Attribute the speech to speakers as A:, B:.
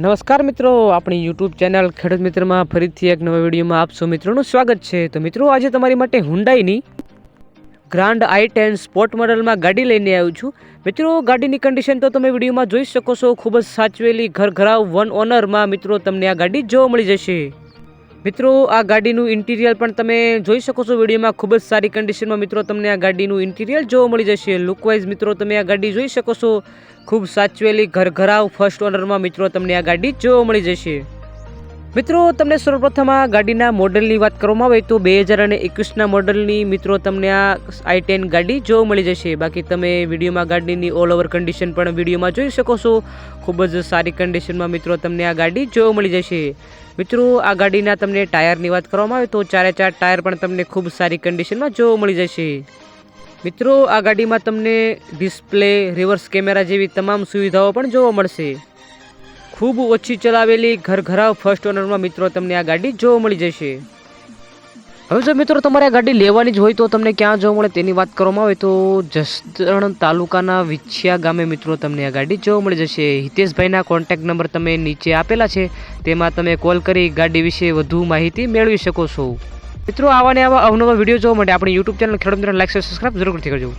A: નમસ્કાર મિત્રો, આપણી યુટ્યુબ ચેનલ ખેડૂત મિત્રમાં ફરીથી એક નવા વિડીયોમાં આપ સૌ મિત્રોનું સ્વાગત છે। તો મિત્રો, આજે તમારી માટે હુન્ડાઈની ગ્રાન્ડ i10 સ્પોર્ટ મોડલમાં ગાડી લઈને આવ્યો છું। મિત્રો, ગાડીની કન્ડિશન તો તમે વિડીયોમાં જોઈ શકો છો। ખૂબ જ સાચવેલી ઘરઘરાવ વન ઓનરમાં મિત્રો તમને આ ગાડી જોવા મળી જશે। મિત્રો, આ ગાડીનું ઇન્ટિરિયર પણ તમે જોઈ શકો છો વિડીયોમાં। ખૂબ જ સારી કન્ડિશનમાં મિત્રો તમને આ ગાડીનું ઇન્ટિરિયર જોવા મળી જશે। લુકવાઇઝ મિત્રો તમે આ ગાડી જોઈ શકો છો। ખૂબ સાચવેલી ઘરઘરાવ ફર્સ્ટ ઓનરમાં મિત્રો તમને આ ગાડી જોવા મળી જશે। મિત્રો, તમને સર્વપ્રથમ આ ગાડીના મોડલની વાત કરવામાં આવે તો 2021ના મોડલની મિત્રો તમને આ i10 ગાડી જોવા મળી જશે। બાકી તમે વિડીયોમાં ગાડીની ઓલ ઓવર કન્ડિશન પણ વિડીયોમાં જોઈ શકો છો। ખૂબ જ સારી કન્ડિશનમાં મિત્રો તમને આ ગાડી જોવા મળી જશે। મિત્રો, આ ગાડીના તમને ટાયરની વાત કરવામાં આવે તો 4 ટાયર પણ તમને ખૂબ સારી કન્ડિશનમાં જોવા મળી જશે। મિત્રો, આ ગાડીમાં તમને ડિસ્પ્લે, રિવર્સ કેમેરા જેવી તમામ સુવિધાઓ પણ જોવા મળશે। ખૂબ ઓછી ચલાવેલી ઘરઘરાવ ફર્સ્ટ ઓનરમાં મિત્રો તમને આ ગાડી જોવા મળી જશે। હવે જો મિત્રો તમારે આ ગાડી લેવાની જ હોય તો તમને ક્યાં જોવા મળે તેની વાત કરવામાં આવે તો જસદણ તાલુકાના વિછિયા ગામે મિત્રો તમને આ ગાડી જોવા મળી જશે। હિતેશભાઈના કોન્ટેક્ટ નંબર તમે નીચે આપેલા છે, તેમાં તમે કોલ કરી ગાડી વિશે વધુ માહિતી મેળવી શકો છો। મિત્રો, આવા ને આવા અવનવા વિડીયો જોવા માટે આપણી યુટ્યુબ ચેનલ ખેડૂત મિત્ર લાઈક સબસ્ક્રાઇબ જરૂરથી કરજો।